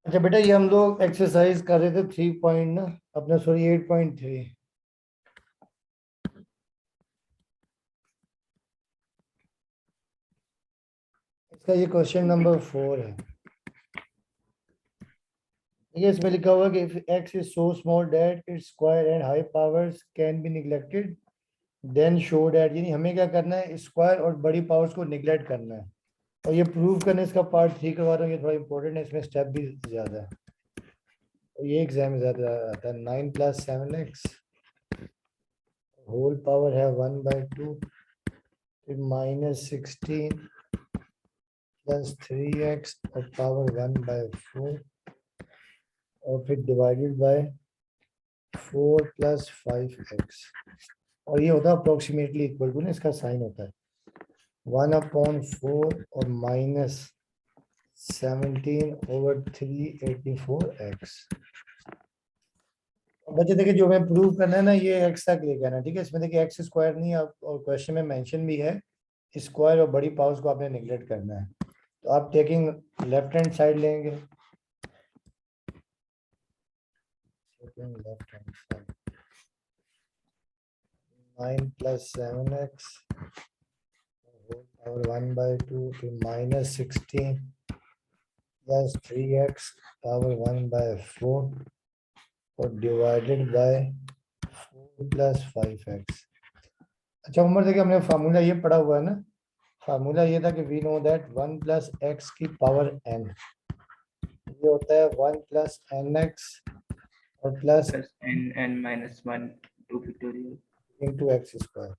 अच्छा बेटा, ये हम लोग एक्सरसाइज कर रहे थे 3 पॉइंट ना अपने, सॉरी 8.3। इसका ये क्वेश्चन नंबर 4 है। ये इसमें लिखा हुआ है कि if x is so small that its square and high powers can be neglected then show that, यानी हमें क्या करना है, स्क्वायर और बड़ी पावर्स को निग्लेक्ट करना है। और ये प्रूव करने इसका पार्ट 3 करवा रहा हूँ, ये थोड़ा इंपॉर्टेंट है, इसमें स्टेप भी ज़्यादा है। तो ये एग्जाम में ज़्यादा आता है। 9 + 7x होल पावर है 1/2, फिर -16 + 3x और पावर 1/4 और फिर डिवाइडेड बाय 4 + 5x। और ये होता है अप्रोक्सीमेटली इक्वल टू ना, इसका साइन होता है 1/4 और -17/384x। बच्चे देखिए, जो हमें प्रूव करना है ना, ये x तक लेके आना, ठीक है। इसमें देखिए x स्क्वायर नहीं है, और क्वेश्चन में मेंशन भी है स्क्वायर और बड़ी पावर्स को आपने निगलेक्ट करना है। तो आप टेकिंग लेफ्ट हैंड साइड लेंगे, left hand side 9 + 7x power 1/2 फिर -16 + 3x पावर 1/4 और डिवाइडेड बाय 4 + 5x। अच्छा उम्र, देखिए हमने फार्मूला ये पढ़ा हुआ है ना, फार्मूला ये था कि वी नो दैट 1 + x की पावर n, ये होता है 1 + nx और plus n-1 2 factorial into x square.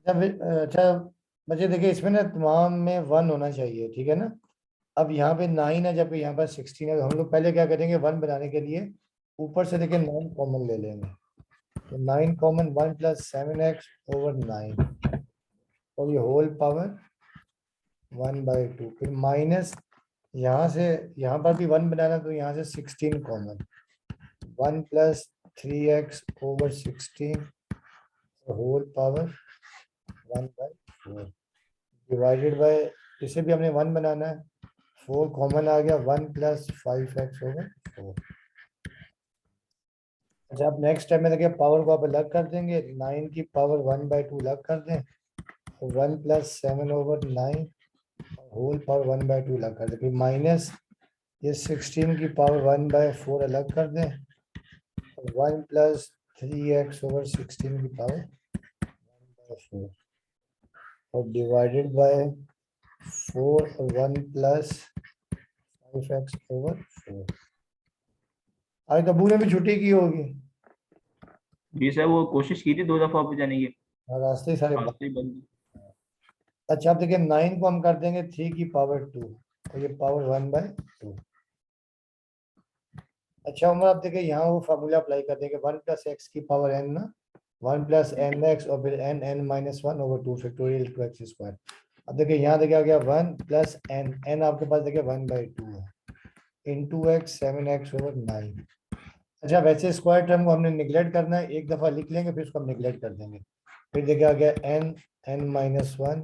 अच्छा बच्चे देखिए, इसमें ना तमाम में 1 होना चाहिए, ठीक है ना। अब यहाँ पे 9 है, जबकि यहाँ पर 16 है, हम लोग पहले क्या करेंगे, 1 बनाने के लिए ऊपर से देखिए 9 कॉमन ले लेंगे। तो 9 कॉमन 1 + 7x ओवर 9 और ये होल पावर 1/2, फिर माइनस यहाँ से यहाँ पर भी 1 बनाना, तो यहाँ से 16 common 1 + 3x over 16 whole power 1/4 divided by, इसे भी हमने 1 बनाना है, 4 कॉमन आ गया 1 + 5x ओवर 4। अच्छा अब नेक्स्ट स्टेप में देखिए, पावर को आप अलग कर देंगे, 9 की पावर 1/2 अलग कर दें, 1 + 7 ओवर 9 होल पावर 1/2 अलग कर दें, फिर माइनस ये 16 की पावर 1/4 अलग कर दें, 1 + 3x ओवर 16 की पावर 1/4 और डिवाइडेड बाय 4 और 1 + 5x ओवर 4। आज तब्बू ने भी छुट्टी की होगी, जी सर, वो कोशिश की थी 2 दफा ऑफिस जाने की, और रास्ते ही सारे रास्ते ही बंद। अच्छा अब देखिए 9 को हम कर देंगे 3 की पावर 2 और ये पावर 1/2। अच्छा उम्र, आप देखिए यहाँ वो फार्मूला अप्लाई कर देंगे 1 + x की पावर n ना, 1 + nx और फिर n(n-1) over 2 factorial two x square. अब देखिए यहाँ देखिए आ गया 1 + n आपके पास देखिए 1/2 है इंटू x 7x ओवर 9। अच्छा वैसे स्क्वायर टर्म को हमने निगलेक्ट करना है, एक दफा लिख लेंगे फिर उसको हम निगलेक्ट कर देंगे। फिर देखिए आ गया n(n-1)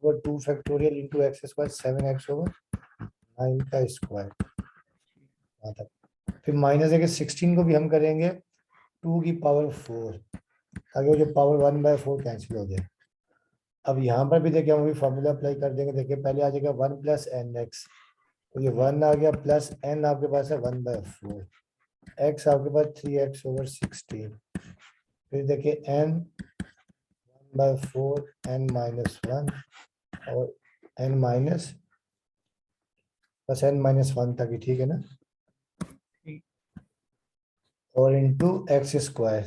over 2 factorial into x square 7x over 9 का स्क्वायर। फिर माइनस देखिए 16 को भी हम करेंगे 2 की पावर 4 ताकि वो जो पावर 1/4 कैंसिल हो जाए। अब यहाँ पर भी देखिए हम अभी फार्मूला अप्लाई कर देंगे, देखिए पहले आ जाएगा 1 + nx, तो ये 1 आ गया प्लस n आपके पास है 1/4, x आपके पास 3x ओवर 16, फिर देखिए n 1/4 n-1 और n माइनस बस n-1 तक ही, ठीक है ना, और into x square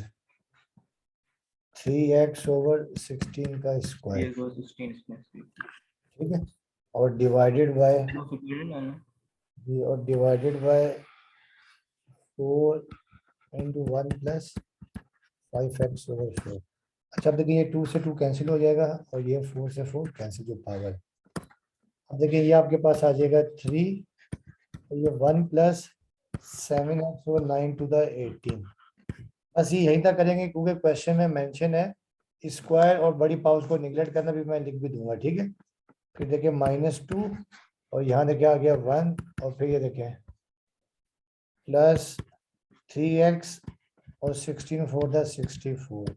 3x over 16 का स्क्वायर, 16 ठीक है, और डिवाइडेड बाय और divided by 4 into 1 + 5x over 4। अच्छा अब देखिए ये 2 से 2 कैंसिल हो जाएगा और ये 4 से 4 कैंसिल, जो पावर। अब देखिए ये आपके पास आ जाएगा 3 और ये 1 + 7x ओवर 9 टू द 18। बस ये यहीं तक करेंगे क्योंकि क्वेश्चन में मेंशन है स्क्वायर और बड़ी पावर्स को निगलेक्ट करना भी मैं लिख भी दूंगा, ठीक है। फिर देखिए -2 और यहाँ देखिए आ गया 1 और फिर ये देखें +3x और 16 4 द 64,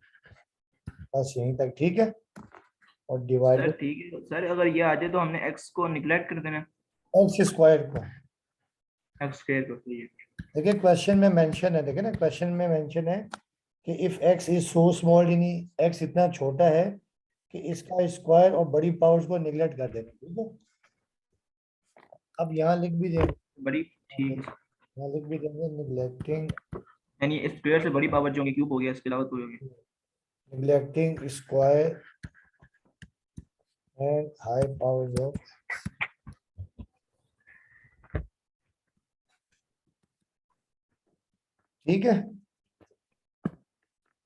बस यहीं तक, ठीक है। और सर डिवाइडेड ठीक है सर, अगर ये आ जाए तो हमने x को निगलेक्ट कर देना, एक्स स्क्वायर को। x स्क्वायर को, ठीक है। देखिए क्वेश्चन में मेंशन है, देखिए ना क्वेश्चन में मेंशन है कि if x is so small, यानी x इतना छोटा है कि इसका स्क्वायर और बड़ी पावर्स को निगलेक्ट कर देना, ठीक है। अब यहाँ लिख भी देंगे, बड़ी, ठीक है। यहाँ लिख भी देंगे निगलेक्टिंग यानी स्क्वायर से बड़ी पावर जो होगी क्यूब हो गया, इसके अलावा कोई होगी। neglecting square and high powers of, ठीक है।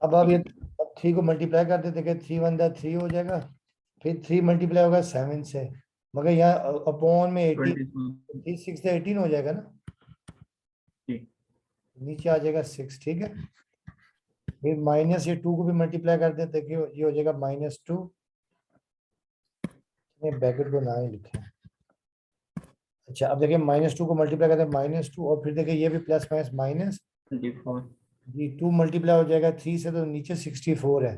अब आप ये 3 को मल्टीप्लाई कर देते कि 3 1 दा 3 हो जाएगा, फिर 3 मल्टीप्लाई होगा 7 से, मगर यहाँ अपॉन में 18, 24, 3 6 से 18 हो जाएगा ना, ठीक। नीचे आ जाएगा 6, ठीक है। फिर माइनस ये 2 को भी मल्टीप्लाई कर देते कि ये हो जाएगा -2, ब्रैकेट को ना ही लिखे। अच्छा अब देखिए -2 को मल्टीप्लाई करते हैं -2 और फिर देखिए ये भी प्लस माइनस माइनस 24, जी, 2 मल्टीप्लाई हो जाएगा 3 से, तो नीचे 64 है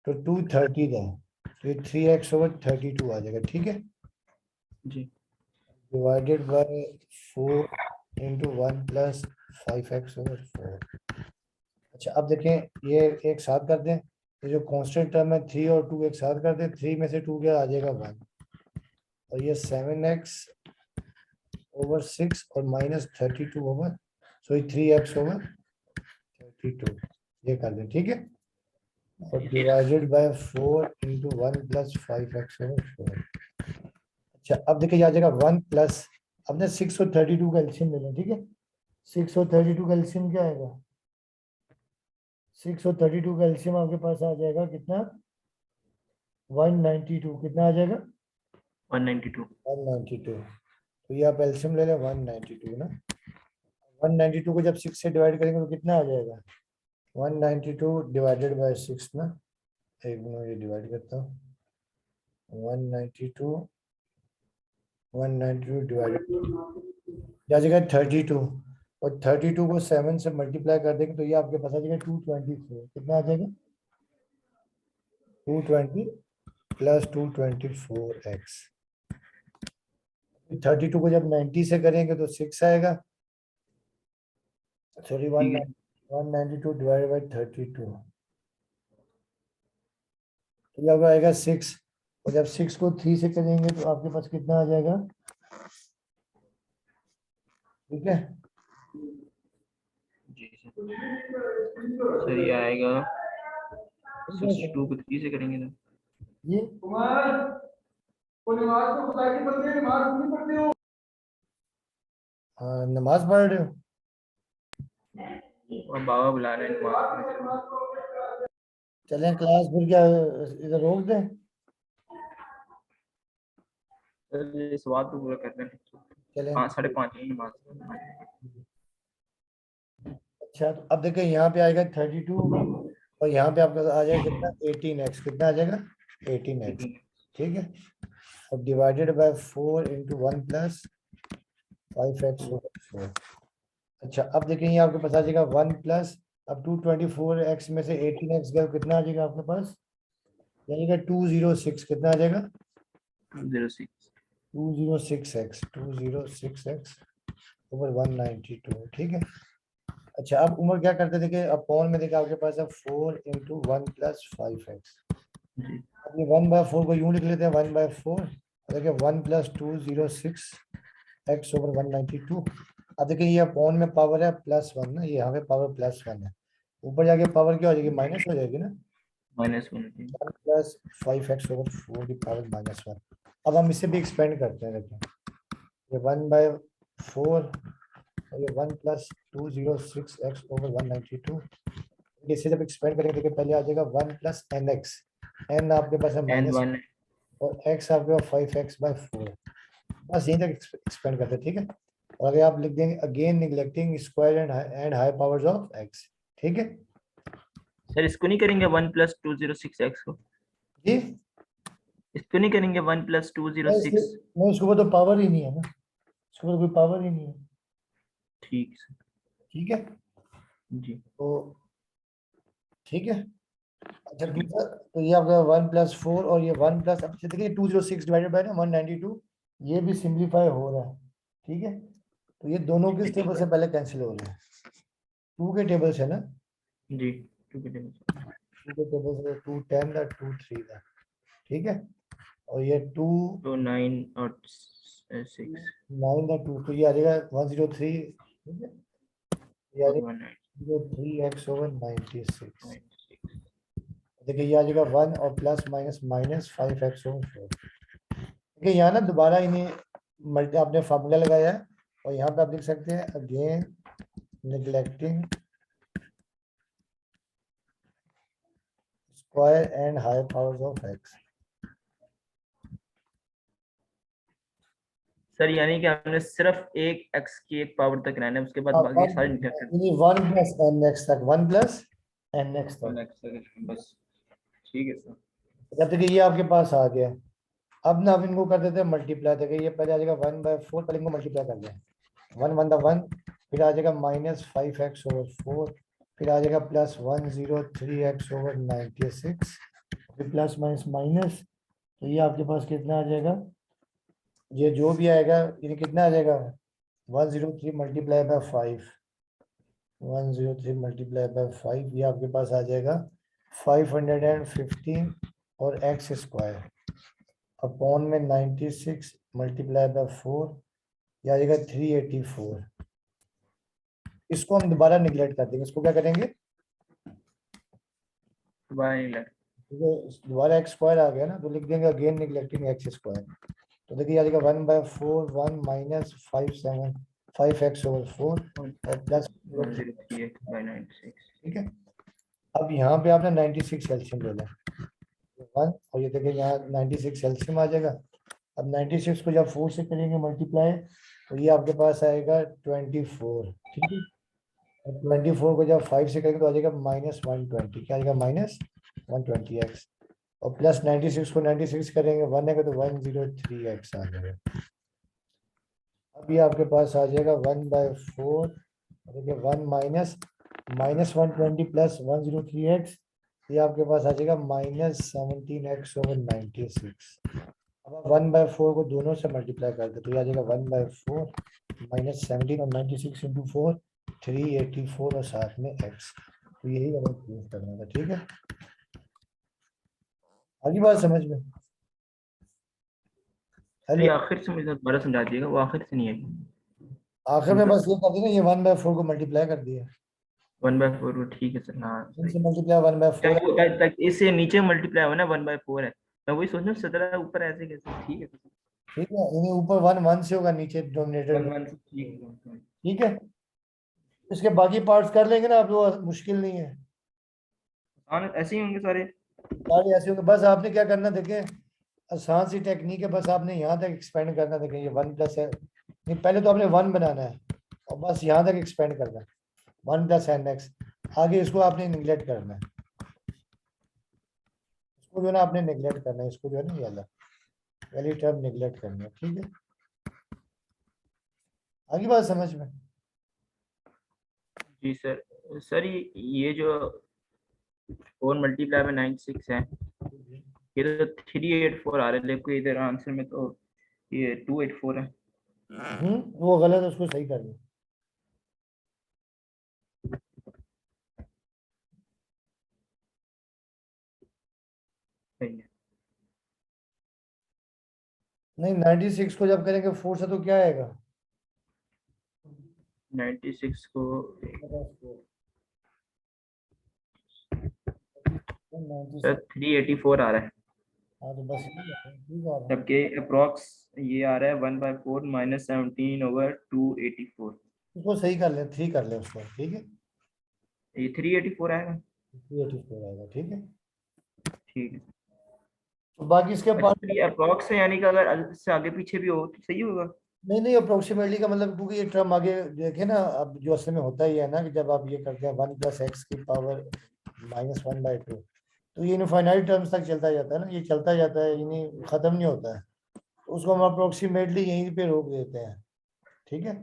तो 2 30 है, तो ये 3x/32 आ जाएगा, ठीक है। जी। Divided by 4 × 1 + 5x/4। अच्छा अब देखें ये एक साथ कर दें, ये जो कांस्टेंट टर्म है 3 और 2 एक साथ कर दें, 3 में से 2 क्या आ जाएगा 1, और ये 7x/6 और -32 सॉरी 3x/32 ये कर दें, ठीक है। और डिवाइडेड बाय 4 × 1 + 5x/4। अच्छा अब देखिए आ जाएगा 1 प्लस, अब ना 6 और 32 का एलसीएम ले लें, ठीक है। 6 और 32 का एलसीएम क्या आएगा, 6 और 32 का एलसीएम आपके पास आ जाएगा कितना, 192, कितना आ जाएगा 192, 192, तो ये आप एलसीएम ले लें 192 ना। 192 को जब 6 से डिवाइड करेंगे तो कितना आ जाएगा, 192 डिवाइडेड बाय 6 ना, एक मिनट ये डिवाइड करता हूँ, 192 डिवाइडेड आ जाएगा 32, और 32 को 7 से मल्टीप्लाई कर देंगे तो ये आपके पास आ जाएगा 224, कितना आ जाएगा 220 + 224x। 32 को जब 90 से करेंगे तो 6 आएगा, सॉरी ठीक है। 192 डिवाइडेड बाय 32, तो ये आपका आएगा 6, और जब 6 को 3 से करेंगे तो आपके पास कितना आ जाएगा, ठीक है। जी सर, ये आएगा 62 को 3 से करेंगे तो ये हाँ, नमाज पढ़ रहे हो, और बाबा बुला रहे हैं नमाज। चलें क्लास फिर क्या इधर रोक दें, सर इस बात को पूरा करते हैं। चलें 5:30 में नमाज। अच्छा तो अब देखिए यहाँ पे आएगा 32 और यहाँ पे आपका आ जाएगा कितना 18x, कितना आ जाएगा 18x, ठीक है। और डिवाइडेड बाय 4 × 1 + 5x/4। अच्छा अब देखिए ये आपके पास आ जाएगा 1 प्लस, अब 224x में से 18x गया कितना आ जाएगा आपके पास, यानी कि 206, कितना आ जाएगा 206, 206x/192, ठीक है। अच्छा अब उम्र क्या करते थे कि अपॉन में देखिए आपके पास है 4 × 1 + 5x, जी। अब ये 1/4 को यूं लिख लेते हैं 1/4, देखिए 1 + 206x/192। अब देखिए ये अपॉन में पावर है +1 ना, ये यहाँ पे पावर +1 है, ऊपर जाके पावर क्या हो जाएगी माइनस हो जाएगी ना, -1। 1 + 5x/4 की पावर -1। अब हम इसे भी एक्सपेंड करते हैं, देखिए ये 1/4 और ये 1 + 206x/192, इसे जब एक्सपेंड करेंगे देखिए पहले आ जाएगा 1 + nx, n आपके पास है माइनस n1 और x आपके पास 5x/4, बस यहीं तक एक्सपेंड करते हैं, ठीक है। और अगर आप लिख देंगे again neglecting square and high powers of x, ठीक है। सर इसको नहीं करेंगे 1 + 206x को? जी इसको नहीं करेंगे 1 + 206? नहीं, उसके ऊपर तो पावर ही नहीं है ना, उसके ऊपर कोई पावर ही नहीं है। ठीक है सर। ठीक है, जी तो ठीक है। अच्छा दूसरा, तो ये आपका 1 + 4 और ये 1 अब देखिए 206 डिवाइडेड बाय ना 192, ये भी सिंप्लीफाई हो रहा है। ठीक है, तो ये दोनों किस टेबल से पहले कैंसिल हो रहे हैं? 2 के टेबल से ना, जी, 2 के टेबल से। 2 के टेबल से 2 10 था 2 3 था। ठीक है, और ये 2 तो 9 और 6 9 था 2, तो ये आ जाएगा 103। ठीक है, ये आ और जाएगा 03x/96। देखिए ये आ जाएगा 1 और प्लस माइनस माइनस 5x/4। देखिए यहाँ ना दोबारा इन्हें मल्टी आपने फार्मूला लगाया है, और यहाँ पे आप लिख सकते हैं again neglecting square and higher powers of x। Sir यानी कि हमने सिर्फ एक x की एक पावर तक रहना है, उसके बाद बाकी सारे निकल 1 + n x तक, 1 + n x तक। बस। ठीक है सर। जब तक ये आपके पास आ गया, अब ना आप इनको कर देते हैं मल्टीप्लाई। देखिए ये पहले आ जाएगा 1/4, पहले इनको मल्टीप्लाई कर दें। 1 1 1, फिर आ जाएगा -5x/4, फिर आ जाएगा +103x/96, फिर प्लस माइनस माइनस, तो ये आपके पास कितना आ जाएगा? ये जो भी आएगा ये कितना आ जाएगा? 103 मल्टीप्लाई बाय 5, 103 मल्टीप्लाई बाय 5, ये आपके पास आ जाएगा 515 और एक्स स्क्वायर अपॉन में 96 मल्टीप्लाई बाय 4, ये आ जाएगा 384। इसको हम दोबारा निगलेक्ट कर देंगे, इसको क्या करेंगे? दोबारा एक्स स्क्वायर आ गया ना, तो लिख देंगे अगेन निगलेक्टिंग एक्स स्क्वायर। तो देखिए आ जाएगा 1/4 1 माइनस 5x/4 और प्लस। ठीक है, अब यहाँ पे आपने 96 एलसीएम ले लिया 1, और ये देखिए यहाँ 96 एलसीएम आ जाएगा। अब 96 को जब 4 से करेंगे मल्टीप्लाई, तो ये आपके पास आएगा 24। ठीक है, और 24 को जब 5 से करेंगे तो आ जाएगा -120। क्या आ जाएगा? -120x, और प्लस 96 को 96 करेंगे 1 है तो 103x आ जाएगा। अब ये आपके पास आ जाएगा 1/4, देखिए 1 -120 प्लस 103x, ये आपके पास आ जाएगा -17x/96। अब आप 1/4 को दोनों से मल्टीप्लाई कर दे तो ये आ जाएगा 1/4 -17 और 96 × 4 384 और साथ में x। तो यही हमें प्रूव करना था। ठीक है, आगे बात समझ में? ये हेलो, आखिर से मुझे दोबारा समझा दिएगा, वो आखिर से नहीं है। आखिर में बस ये कर दिया, ये 1/4 को मल्टीप्लाई कर दिया, 1/4, ठीक है सर। हाँ सही। इनसे मल्टीप्लाई 1/4। तक इससे नीचे मल्टीप्लाई हुआ ना 1/4 है, मैं वही सोच रहा हूँ 17 ऊपर ऐसे कैसे। ठीक है सर। ठीक है, इन्हें ऊपर 1 1 से होगा, नीचे डिनोमिनेटर में। 1 1 से ठीक है। ठीक है, इसके बाकी पार्ट्स कर लेंगे ना आप लोग, मुश्किल नहीं है, हाँ ऐसे ही होंगे सारे। सारे ऐसे होंगे। बस आपने क्या करना, देखें आसान सी टेक्निक है, बस आपने यहाँ तक एक्सपेंड करना। देखें ये 1 + है नहीं, पहले तो आपने 1 बनाना है और बस यहाँ तक एक्सपेंड करना है 1 + nx। आगे इसको आपने निगलेक्ट करना है, इसको जो है ना आपने निगलेक्ट करना है, इसको जो है ना ये वाली टर्म निगलेक्ट करना है। ठीक है, आगे बात समझ में? जी सर। सर ये जो 4 मल्टीप्लाई में 96 है, ये तो 384 आ रहा है, देखो इधर आंसर में तो ये 284 है। वो गलत है, उसको सही करना। सही है। नहीं 96 को जब करेंगे 4 से तो क्या आएगा? 96 को सर 384 आ रहा है, हाँ तो बस ठीक है, जबकि अप्रोक्स ये आ रहा है 1/4 -17/284। उसको सही कर ले, 3 कर ले उसको। ठीक है, ये 384 आएगा। 384 आएगा। ठीक है, ठीक है। तो बाकी इसके अच्छा पास सर ये अप्रोक्स है, यानी कि अगर इससे आगे पीछे भी हो तो सही होगा। नहीं अप्रोक्सीमेटली का मतलब, क्योंकि ये टर्म आगे देखे ना, अब जो असल में होता ही है ना कि जब आप ये करते हैं 1 + x की पावर -1/2। तो ये इनफाइनाइट टर्म्स तक चलता जाता है ना, ये चलता जाता है, यानी खत्म नहीं होता है। तो उसको हम अप्रोक्सीमेटली यहीं पे रोक देते हैं, ठीक है,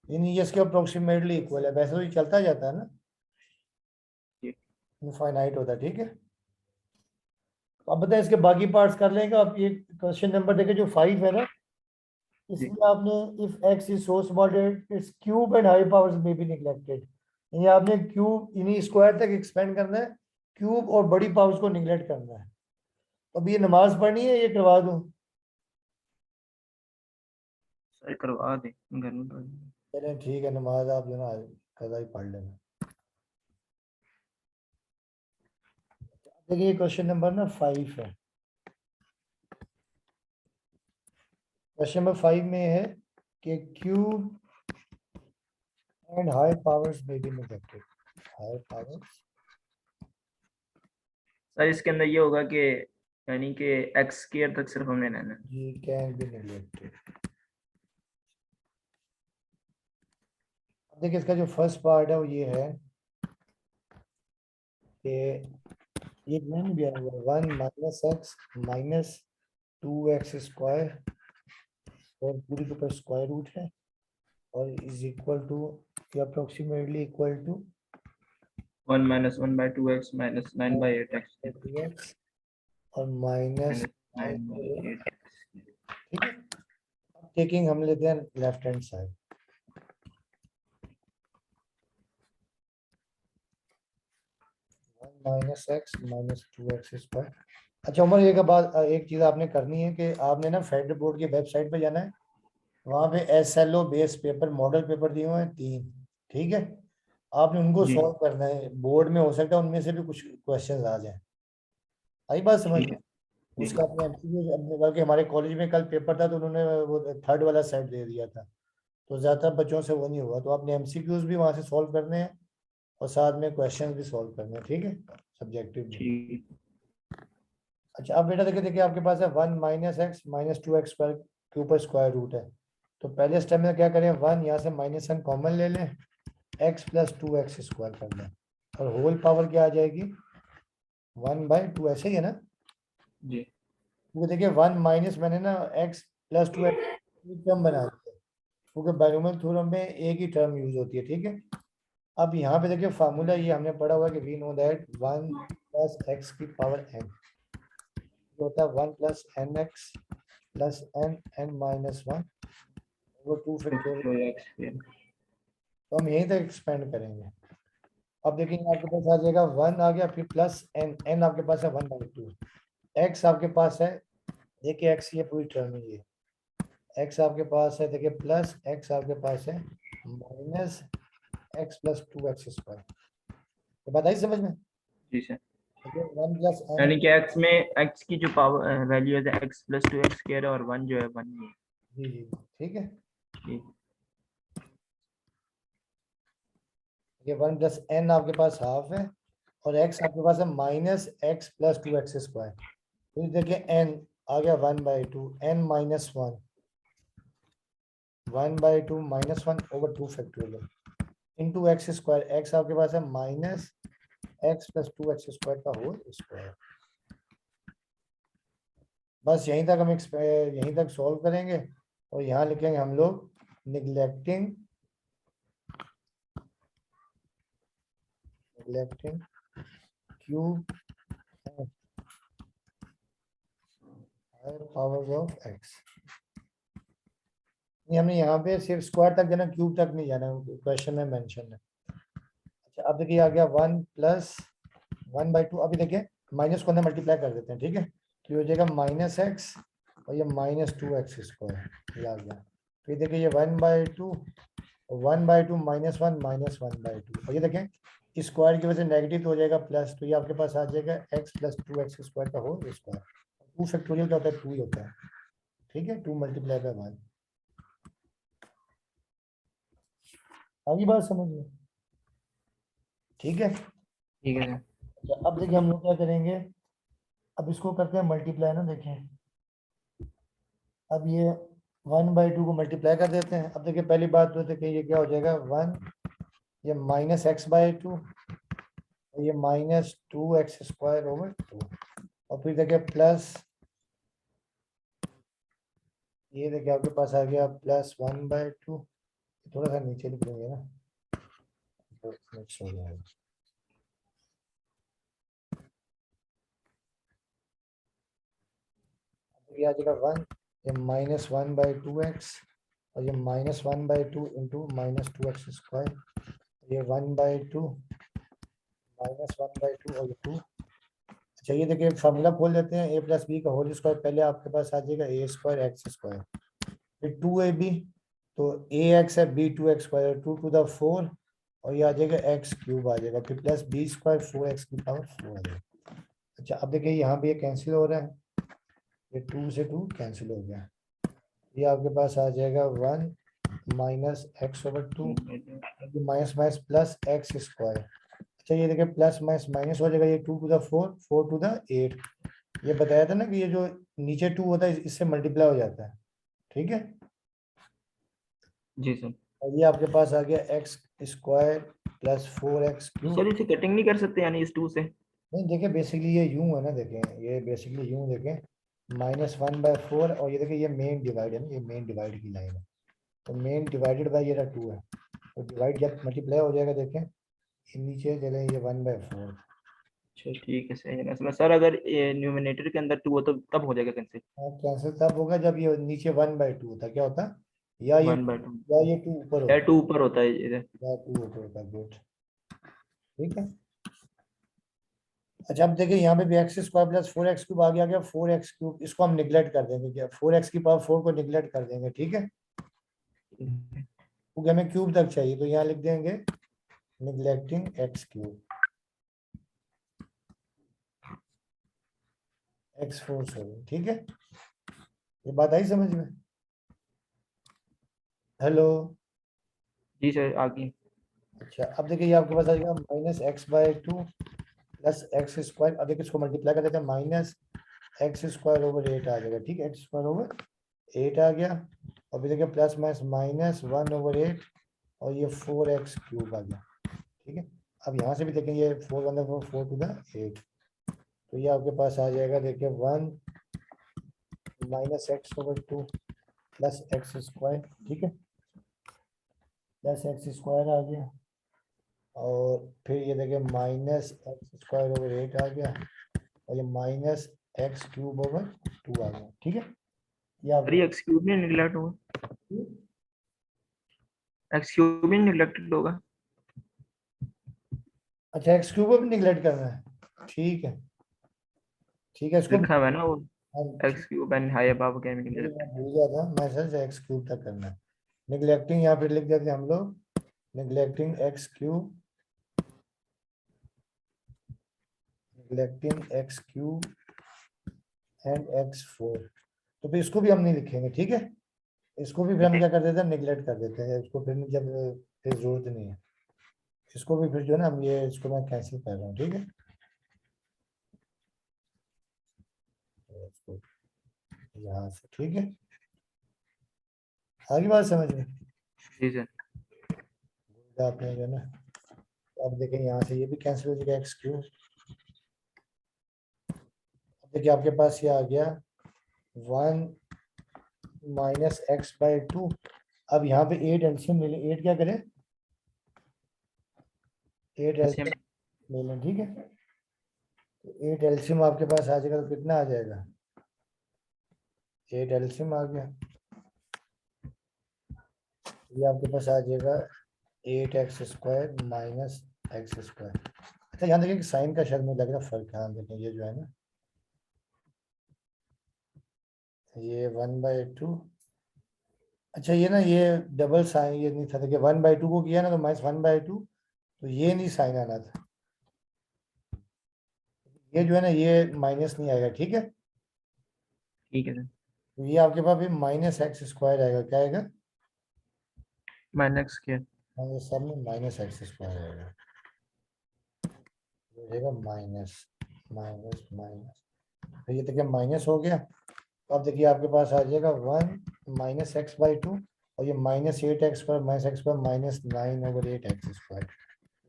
यानी ये इसके अप्रोक्सीमेटली इक्वल है, वैसे तो ये चलता जाता है ना, इनफाइनाइट होता है, ठीक है। तो अब बताए इसके बाकी पार्ट्स कर लेंगे। आप ये क्वेश्चन नंबर देखें जो 5 है ना, इसमें आपने if x is so small that it's cube and high powers may be neglected, यानी आपने क्यूब यानी स्क्वायर तक एक्सपेंड करना है, क्यूब और बड़ी पावर्स को निगलेक्ट करना है। तो अब ये नमाज पढ़नी है, ये करवा दूं? सर करवा दे घर में तो। चलें ठीक है, नमाज आप जो ना कज़ा ही पढ़ लेना। देखिए क्वेश्चन नंबर ना 5 है। क्वेश्चन नंबर 5 में है कि क्यूब एंड हाई पावर्स में be neglected, high powers sir इसके अंदर ये होगा कि यानी कि एक्स स्क्वायर तक सिर्फ हमने लेना है। जी कैन बी नेगलेक्टेड। अब देखिए इसका जो फर्स्ट पार्ट है वो ये है कि ये नहीं दिया हुआ 1 - x -2x² और पूरी के ऊपर स्क्वायर रूट है और is equal to approximately equal to 1 - 1/2x - 9/8x 2x और माइनस -9/8। ठीक है। अब टेकिंग हम लेते हैं left hand side, -x -2x²। अच्छा उमर एक चीज आपने करनी है कि आपने ना फेडरल बोर्ड की वेबसाइट पे जाना है, वहाँ पे SLO base paper model paper दिए हुए हैं 3, ठीक है, आपने उनको जी सॉल्व करना है। बोर्ड में हो सकता है उनमें से भी कुछ क्वेश्चंस आ जाए। आई बात समझ ठीक में? है। जी उसका अपने अपने बल्कि हमारे कॉलेज में कल पेपर था तो उन्होंने वो थर्ड वाला सेट दे दिया था, तो ज़्यादातर बच्चों से वो नहीं हुआ, तो आपने MCQs भी वहाँ से सॉल्व करने हैं और साथ में क्वेश्चन भी सॉल्व करने हैं, ठीक है, सब्जेक्टिव भी। ठीक। अच्छा अब बेटा देखिए देखिए आपके पास है 1 - x -2x² के ऊपर स्क्वायर रूट है, तो पहले स्टेप में क्या करें, 1 यहाँ से -1 कॉमन ले लें, x + 2x² कर लें और होल पावर क्या आ जाएगी 1/2, ऐसे ही है ना। जी क्योंकि देखिए 1 माइनस मैंने ना x + 2x टर्म बना दिया क्योंकि बाइनोमियल थ्योरम में एक ही टर्म यूज होती है, ठीक है। अब यहाँ पे देखिए फार्मूला ये हमने पढ़ा हुआ है कि वी नो दैट 1 + x की पावर n होता है 1 + nx + n(n-1) वो 2 फैक्टोरियल। तो x तो हम यहीं तक एक्सपेंड करेंगे। अब देखेंगे आपके पास आ जाएगा 1 आ गया, फिर प्लस n आपके पास है 1/2, x आपके पास है, देखिए x ये पूरी टर्म है, ये x आपके पास है, देखिए प्लस x आपके पास है माइनस x + 2x²। तो बताइए समझ में, जी सर। देखिए 1 + n, यानी कि x में x की जो पावर वैल्यू है x + 2x² और 1 जो है 1 ही है। जी जी ठीक है, जी ये 1 + n आपके पास हाफ है और x आपके पास है -x + 2x²। फिर देखिए n आ गया 1/2, n - 1 1/2 -1/2 factorial into x², x आपके पास है -x + 2x² का होल स्क्वायर। बस यहीं तक हम यहीं तक सॉल्व करेंगे और यहाँ लिखेंगे हम लोग neglecting cube powers of x। नहीं हमने यहाँ पे सिर्फ स्क्वायर तक जाना, क्यूब तक नहीं जाना, क्वेश्चन में मेंशन है। अच्छा अब देखिए आ गया 1 + 1/2, अभी देखिए माइनस को अंदर मल्टीप्लाई कर देते हैं, ठीक है, तो ये हो जाएगा -x और ये -2x², ये आ गया। फिर देखिए ये 1/2 1/2 -1 -1/2, और ये देखें इस स्क्वायर की वजह से नेगेटिव तो हो जाएगा प्लस, तो ये आपके पास आ जाएगा x + 2x² का होल स्क्वायर। 2 फैक्टोरियल क्या होता है, 2 ही होता है, ठीक है, 2 × 1। आगे बात समझ में, ठीक है। ठीक है सर। तो अब देखिए हम लोग क्या करेंगे, अब इसको करते हैं मल्टीप्लाई ना, देखें अब ये 1/2 को मल्टीप्लाई कर देते हैं। अब देखिए पहली बात तो देखिए ये क्या हो जाएगा 1, ये -x/2 और ये माइनस 2x² ओवर 2, और फिर देखिए प्लस, ये देखिए आपके पास आ गया +1/2, थोड़ा सा नीचे लिख देंगे ना तो मिक्स हो जाएगा। ये आ जाएगा 1, ये -1/2x, और ये -1/2 इंटू -2x², ये 1/2 -1/2 और ये 2। अच्छा ये देखिए फॉर्मूला खोल देते हैं, a+b का होल स्क्वायर, पहले आपके पास आ जाएगा a²x², फिर 2ab, तो ax है b2x², 2⁴, और ये आ जाएगा x³ आ जाएगा, फिर प्लस b² 4x की पावर 4 आ जाएगा। अच्छा अब देखिए यहाँ पे ये कैंसिल हो रहा है, ये 2 से 2 कैंसिल हो गया, ये आपके पास आ जाएगा 1 -x/2, minus minus plus x²। अच्छा ये देखिए प्लस माइनस माइनस हो जाएगा, ये 2⁴ 4⁸, ये बताया था ना कि ये जो नीचे 2 होता है इससे मल्टीप्लाई हो जाता है, ठीक है। जी सर। और ये आपके पास आ गया x² + 4x³ सर इसे कटिंग नहीं कर सकते यानी इस 2 से? नहीं देखिए बेसिकली ये यूं है ना, देखें ये बेसिकली यूं देखें, -1/4, और ये देखिए ये मेन डिवाइड है ना, ये मेन डिवाइड की लाइन है, तो मेन डिवाइडेड बाय ये 2 है, तो डिवाइड जब मल्टीप्लाई हो जाएगा देखें, ये नीचे चले ये 1/4। अच्छा ठीक है, सही है ना सर। अगर न्यूमिनेटर के अंदर 2 हो तो तब हो जाएगा कैंसिल? कैंसिल तब होगा जब ये नीचे 1/2 होता, क्या होता, या ये 1/2 या ये 2 ऊपर या होता, 2 ऊपर होता है इधर। या 2 ऊपर होता, गुड, ठीक है। अच्छा अब देखिए यहाँ पे भी x² + 4x³ आगे आ गया 4x³, इसको हम निगलेक्ट कर देंगे, क्या 4x की पावर 4 को निगलेक्ट कर देंगे, ठीक है, क्योंकि हमें क्यूब तक चाहिए, तो यहाँ लिख देंगे निगलेक्टिंग x³ x4 7, ठीक है, ये बात आई समझ में? हेलो। जी सर आगे। अच्छा अब देखिए ये आपके पास आ जाएगा -x/2 + x², अब देखिए इसको मल्टीप्लाई कर देते हैं, -x² ओवर 8 आ जाएगा, ठीक है, x² ओवर 8 आ गया, और फिर देखिए प्लस माइनस -1 ओवर 8, और ये 4x³ आ गया, ठीक है। अब यहाँ से भी देखें ये 4 तो ये आपके पास आ जाएगा देखिए 1 -x/2 + x², ठीक है, +x² आ गया, और फिर ये देखिए -x² ओवर 8 आ गया, और ये -x³ ओवर 2 आ गया, ठीक है, ये सर ये आपके x³ नहीं निगलेक्ट होगा? x³ नहीं निगलेक्टेड होगा? अच्छा x³ को भी निगलेक्ट करना है, ठीक है, ठीक है, इसको लिखा हुआ है ना वो, ठीक, x³ and high above can be ये निगलेक्टेड। मैं भूल गया था, मैं सर x³ तक करना है, निगलेक्टिंग यहाँ पे लिख देते हैं हम लोग, निगलेक्टिंग x³ एंड x4, तो फिर इसको भी हम नहीं लिखेंगे, ठीक है, इसको भी फिर हम क्या कर देते हैं, निगलेक्ट कर देते हैं इसको, फिर जब फिर जरूरत नहीं है, इसको भी फिर जो है ना हम ये इसको मैं कैंसिल कर रहा हूँ, ठीक है, तो इसको यहाँ से, ठीक है, आगे बात समझ में जी सर। आपने जो है ना, अब देखें यहाँ से ये भी कैंसिल हो जाएगा x³, अब देखिए आपके पास ये आ गया 1 -x/2, अब यहाँ पे 8 एलसीएम ले लें, 8 क्या करें, 8 एलसीएम ले लें, ठीक है, तो 8 एलसीएम आपके पास आ जाएगा, तो कितना आ जाएगा, 8 एलसीएम आ गया, ये आपके पास आ जाएगा 8x² - x²। अच्छा यहाँ देखिए साइन का शायद मुझे लग रहा है फर्क, हाँ देखें ये जो है ना, ये 1/2, अच्छा ये ना ये डबल साइन ये नहीं था, देखिए 1/2 को किया ना तो -1/2, तो ये नहीं साइन आना था, ये जो है ना ये माइनस नहीं आएगा, ठीक है, ठीक है सर। तो ये आपके पास भी -x² आएगा, क्या आएगा, -x²। हाँ ये सब में -x² आएगा, हो जाएगा माइनस माइनस माइनस, तो ये देखिए माइनस हो गया, तो अब देखिए आपके पास आ जाएगा 1 -x/2, और ये -8x² -x² -9 ओवर 8x²,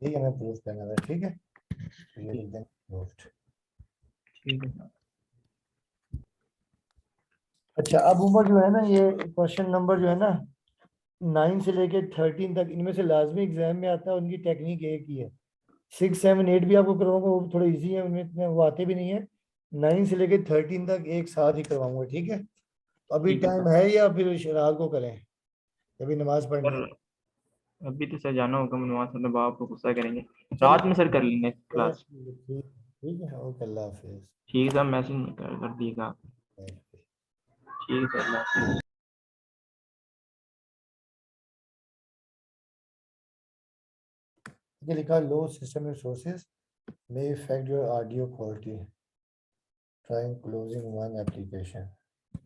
यही हमें प्रूफ करना था, ठीक है, तो ये लिख देंगे approved। ठीक है सर। अच्छा अब उमर जो है ना, ये क्वेश्चन नंबर जो है ना 9 से लेके 13 तक, इनमें से लाजमी एग्जाम में आता है, उनकी टेक्निक एक ही है। 6, 7, 8 भी आपको करवाऊंगा, वो थोड़ा इजी है, उनमें इतने वो आते भी नहीं है। 9 से लेके 13 तक एक साथ ही करवाऊंगा, ठीक है। तो अभी ठीक है टाइम सर। है या फिर रात को करें, अभी नमाज पढ़नी है। सर अभी तो सर जाना होगा, नमाज पढ़ने बाप को गुस्सा करेंगे। चलो रात में सर कर लेंगे चलो क्लास। ठीक ठीक है, ओके, अल्लाह हाफिज। ठीक है सर, मैसेज कर दिएगा। ठीक है सर। ये लिखा लो system resources may affect your audio quality, trying closing one application।